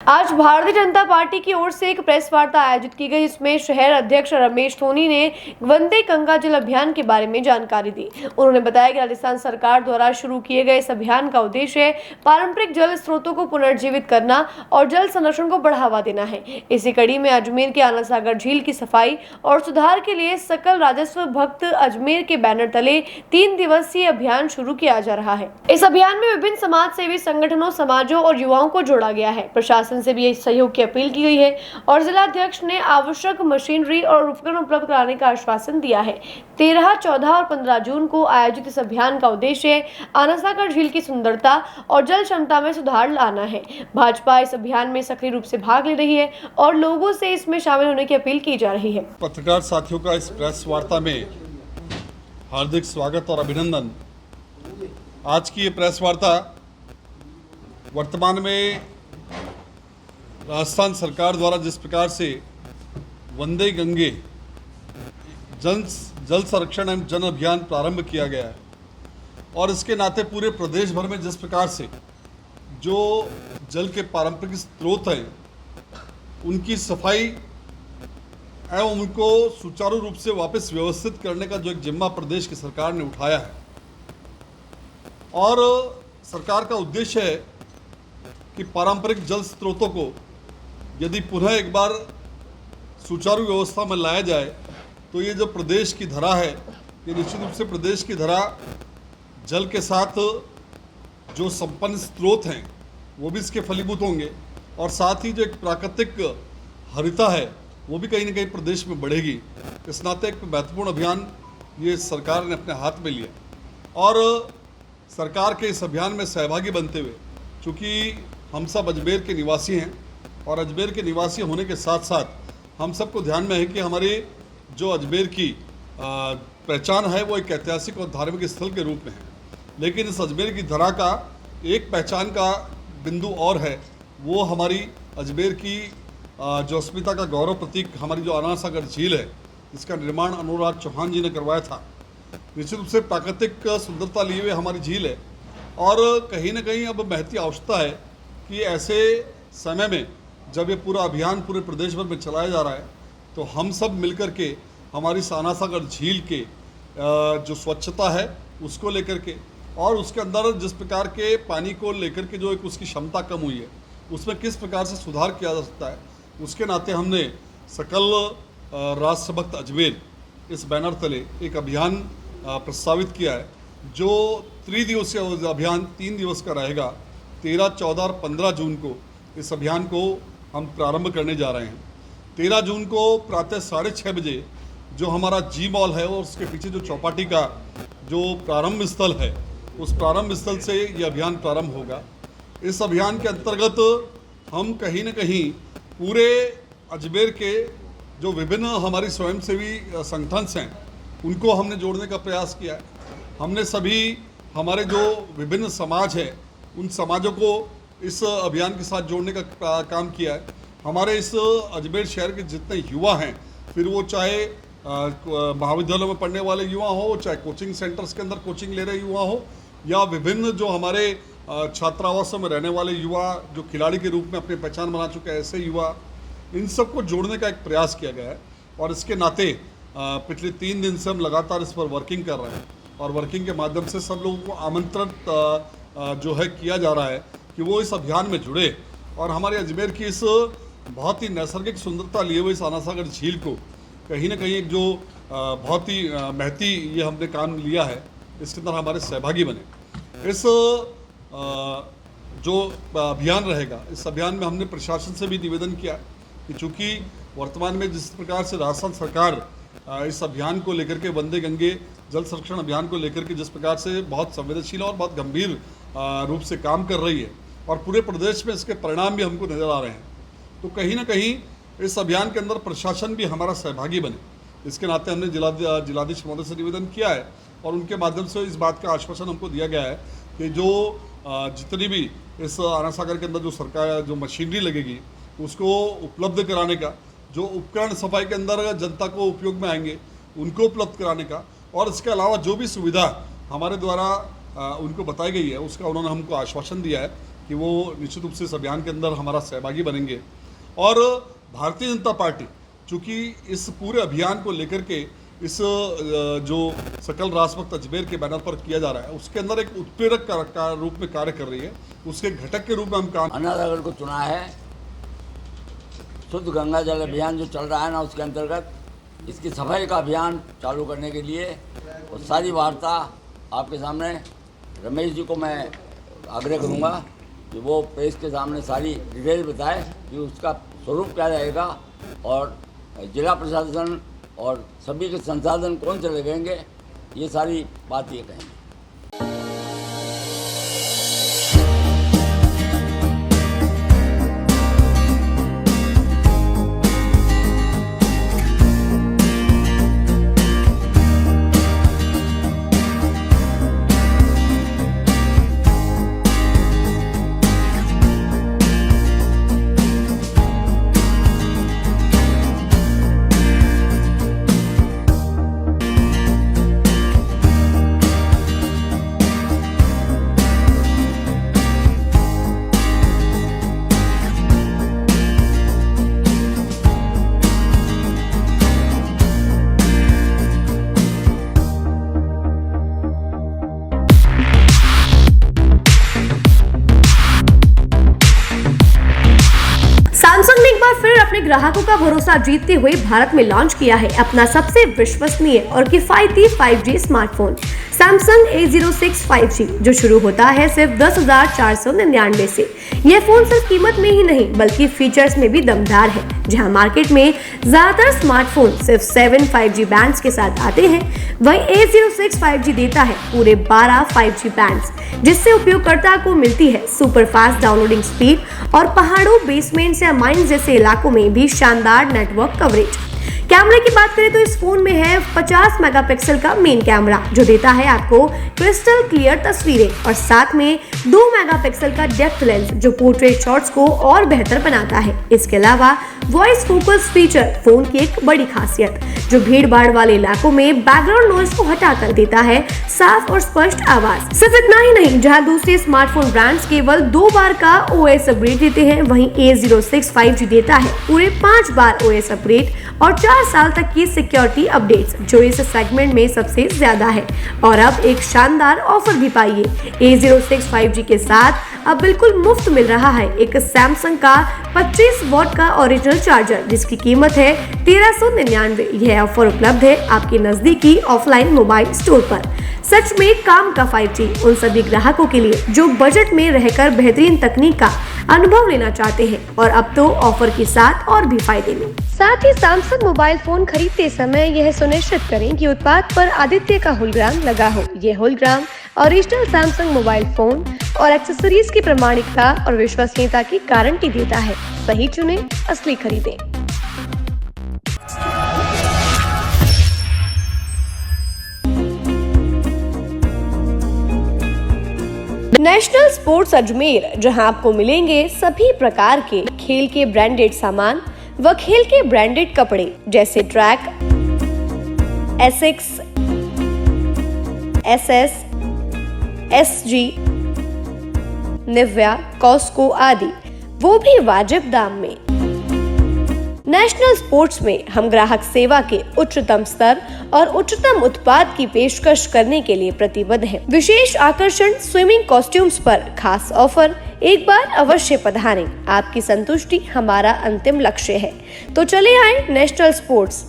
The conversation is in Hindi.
आज भारतीय जनता पार्टी की ओर से एक प्रेस वार्ता आयोजित की गई, जिसमें शहर अध्यक्ष रमेश सोनी ने वंदे गंगा जल अभियान के बारे में जानकारी दी। उन्होंने बताया कि राजस्थान सरकार द्वारा शुरू किए गए इस अभियान का उद्देश्य पारंपरिक जल स्रोतों को पुनर्जीवित करना और जल संरक्षण को बढ़ावा देना है। इसी कड़ी में अजमेर के आनंद सागर झील की सफाई और सुधार के लिए सकल राजस्व भक्त अजमेर के बैनर तले 3 दिवसीय अभियान शुरू किया जा रहा है। इस अभियान में विभिन्न समाज सेवी संगठनों, समाजों और युवाओं को जोड़ा गया है। प्रशासन से भी सहयोग की अपील की गई है और जिला अध्यक्ष ने आवश्यक मशीनरी और उपकरण उपलब्ध कराने का आश्वासन दिया है। 13, 14 और 15 जून को आयोजित इस अभियान का उद्देश्य आनंद सागर झील की सुंदरता और जल क्षमता में सुधार लाना है। भाजपा इस अभियान में सक्रिय रूप से भाग ले रही है और लोगों से इसमें शामिल होने की अपील की जा रही है। पत्रकार साथियों का इस प्रेस वार्ता में हार्दिक स्वागत और अभिनंदन। आज की ये प्रेस वार्ता वर्तमान में राजस्थान सरकार द्वारा जिस प्रकार से वंदे गंगे जल संरक्षण एवं जन अभियान प्रारंभ किया गया है और इसके नाते पूरे प्रदेश भर में जिस प्रकार से जो जल के पारंपरिक स्रोत हैं उनकी सफाई एवं उनको सुचारू रूप से वापस व्यवस्थित करने का जो एक जिम्मा प्रदेश की सरकार ने उठाया है और सरकार का उद्देश्य है कि पारंपरिक जल स्रोतों को यदि पुनः एक बार सुचारू व्यवस्था में लाया जाए तो ये जो प्रदेश की धरा है, ये निश्चित रूप से प्रदेश की धरा जल के साथ जो संपन्न स्रोत हैं वो भी इसके फलीभूत होंगे और साथ ही जो एक प्राकृतिक हरिता है वो भी कहीं ना कहीं प्रदेश में बढ़ेगी। इस नाते एक महत्वपूर्ण अभियान ये सरकार ने अपने हाथ में लिया और सरकार के इस अभियान में सहभागी बनते हुए, चूँकि हम सब अजमेर के निवासी हैं और अजमेर के निवासी होने के साथ साथ हम सबको ध्यान में है कि हमारी जो अजमेर की पहचान है वो एक ऐतिहासिक और धार्मिक स्थल के रूप में है, लेकिन इस अजमेर की धरा का एक पहचान का बिंदु और है, वो हमारी अजमेर की जो अस्मिता का गौरव प्रतीक हमारी जो आनंद सागर झील है, जिसका निर्माण अनुराग चौहान जी ने करवाया था। निश्चित रूप से प्राकृतिक सुंदरता लिए हुए हमारी झील है और कहीं ना कहीं अब महती आवश्यकता है कि ऐसे समय में जब ये पूरा अभियान पूरे प्रदेश भर में चलाया जा रहा है तो हम सब मिलकर के हमारी आनंद सागर झील के जो स्वच्छता है उसको लेकर के और उसके अंदर जिस प्रकार के पानी को लेकर के जो एक उसकी क्षमता कम हुई है उसमें किस प्रकार से सुधार किया जा सकता है, उसके नाते हमने सकल राष्ट्रभक्त अजमेर इस बैनर तले एक अभियान प्रस्तावित किया है जो त्रिदिवसीय अभियान 3 दिवस का रहेगा। 13, 14 और 15 जून को इस अभियान को हम प्रारंभ करने जा रहे हैं। 13 जून को प्रातः 6:30 बजे जो हमारा जी मॉल है और उसके पीछे जो चौपाटी का जो प्रारंभ स्थल है उस प्रारंभ स्थल से ये अभियान प्रारंभ होगा। इस अभियान के अंतर्गत हम कहीं न कहीं पूरे अजमेर के जो विभिन्न हमारी स्वयंसेवी संगठन हैं उनको हमने जोड़ने का प्रयास किया है। हमने सभी हमारे जो विभिन्न समाज हैं उन समाजों को इस अभियान के साथ जोड़ने का काम किया है। हमारे इस अजमेर शहर के जितने युवा हैं, फिर वो चाहे महाविद्यालयों में पढ़ने वाले युवा हो, चाहे कोचिंग सेंटर्स के अंदर कोचिंग ले रहे युवा हो, या विभिन्न जो हमारे छात्रावासों में रहने वाले युवा जो खिलाड़ी के रूप में अपनी पहचान बना चुके हैं, ऐसे युवा, इन सबको जोड़ने का एक प्रयास किया गया है और इसके नाते पिछले 3 दिन से हम लगातार इस पर वर्किंग कर रहे हैं और वर्किंग के माध्यम से सब लोगों को आमंत्रित जो है किया जा रहा है कि वो इस अभियान में जुड़े और हमारे अजमेर की इस बहुत ही नैसर्गिक सुंदरता लिए हुए इस आनंद सागर झील को कहीं ना कहीं एक जो बहुत ही महती ये हमने काम लिया है, इसके अंदर हमारे सहभागी बने। इस जो अभियान रहेगा, इस अभियान में हमने प्रशासन से भी निवेदन किया कि चूँकि वर्तमान में जिस प्रकार से राजस्थान सरकार इस अभियान को लेकर के वंदे गंगे जल संरक्षण अभियान को लेकर के जिस प्रकार से बहुत संवेदनशील और बहुत गंभीर रूप से काम कर रही है और पूरे प्रदेश में इसके परिणाम भी हमको नज़र आ रहे हैं, तो कहीं ना कहीं इस अभियान के अंदर प्रशासन भी हमारा सहभागी बने। इसके नाते हमने जिलाधीश महोदय से निवेदन किया है और उनके माध्यम से इस बात का आश्वासन हमको दिया गया है कि जो जितनी भी इस आनंद सागर के अंदर जो सरकार जो मशीनरी लगेगी उसको उपलब्ध कराने का, जो उपकरण सफाई के अंदर जनता को उपयोग में आएंगे उनको उपलब्ध कराने का और इसके अलावा जो भी सुविधा हमारे द्वारा उनको बताई गई है उसका उन्होंने हमको आश्वासन दिया है कि वो निश्चित रूप से इस अभियान के अंदर हमारा सहभागी बनेंगे। और भारतीय जनता पार्टी चूँकि इस पूरे अभियान को लेकर के इस जो सकल राष्ट्रभक्त अजमेर के बैनर पर किया जा रहा है उसके अंदर एक उत्प्रेरक का रूप में कार्य कर रही है, उसके घटक के रूप में हम काम। अन्नानगर को चुना है। शुद्ध गंगा जल अभियान जो चल रहा है ना, उसके अंतर्गत इसकी सफाई का अभियान चालू करने के लिए और सारी वार्ता आपके सामने रमेश जी को मैं आग्रह करूंगा कि वो प्रेस के सामने सारी डिटेल बताए कि उसका स्वरूप क्या रहेगा और जिला प्रशासन और सभी के संसाधन कौन से लगेंगे, ये सारी बात ये कहेंगे। सैमसंग ने एक बार फिर अपने ग्राहकों का भरोसा जीतते हुए भारत में लॉन्च किया है अपना सबसे विश्वसनीय और किफायती 5G smartphone Samsung A06 5G, जो शुरू होता है सिर्फ 10,499 से। यह फोन सिर्फ कीमत में ही नहीं बल्कि फीचर्स में भी दमदार है। जहां मार्केट में ज्यादातर स्मार्टफोन सिर्फ 7 5G बैंड्स के साथ आते हैं, वहीं A06 5G देता है पूरे 12 5G बैंड्स, जिससे उपयोगकर्ता को मिलती है सुपर फास्ट डाउनलोडिंग स्पीड और पहाड़ों, बेसमेंट्स या माइंस जैसे इलाकों में भी शानदार नेटवर्क कवरेज। कैमरे की बात करें तो इस फोन में है 50 मेगापिक्सल का मेन कैमरा, जो देता है आपको क्रिस्टल क्लियर तस्वीरें, और साथ में 2 मेगापिक्सल का डेप्थ लेंस जो पोर्ट्रेट शॉट्स को और बेहतर बनाता है। इसके अलावा वॉइस फोकस फीचर फोन की एक बड़ी खासियत, जो भीड़ भाड़ वाले इलाकों में बैकग्राउंड नॉइज को हटाकर देता है साफ और स्पष्ट आवाज। सिर्फ इतना ही नहीं, जहां दूसरे स्मार्टफोन ब्रांड्स केवल 2 बार का OS अपग्रेड देते हैं, वहीं A06 5G देता है पूरे 5 बार OS अपग्रेड और 4 साल तक की सिक्योरिटी अपडेट्स, जो इस सेगमेंट में सबसे ज्यादा है। और अब एक शानदार ऑफर भी पाइए। A06 5G के साथ अब बिल्कुल मुफ्त मिल रहा है एक सैमसंग का 25 वॉट का ओरिजिनल चार्जर, जिसकी कीमत है 1399। यह ऑफर उपलब्ध है आपके नजदीकी ऑफलाइन मोबाइल स्टोर पर। सच में काम का 5G उन सभी ग्राहकों के लिए जो बजट में रहकर बेहतरीन तकनीक का अनुभव लेना चाहते हैं, और अब तो ऑफर के साथ और भी फायदे में। साथ ही सैमसंग मोबाइल फोन खरीदते समय यह सुनिश्चित करें कि उत्पाद पर आदित्य का होलोग्राम लगा हो। यह hologram original Samsung mobile phone और एक्सेसरीज की प्रामाणिकता और विश्वसनीयता की गारंटी देता है। सही चुने, असली खरीदें। नेशनल स्पोर्ट्स अजमेर, जहां आपको मिलेंगे सभी प्रकार के खेल के ब्रांडेड सामान व खेल के ब्रांडेड कपड़े जैसे track, Asics, SS, SG, Nivia, Cosco आदि, वो भी वाजिब दाम में। नेशनल स्पोर्ट्स में हम ग्राहक सेवा के उच्चतम स्तर और उच्चतम उत्पाद की पेशकश करने के लिए प्रतिबद्ध हैं। विशेष आकर्षण स्विमिंग कॉस्ट्यूम्स पर खास ऑफर। एक बार अवश्य पधारें, आपकी संतुष्टि हमारा अंतिम लक्ष्य है। तो चले आए नेशनल स्पोर्ट्स।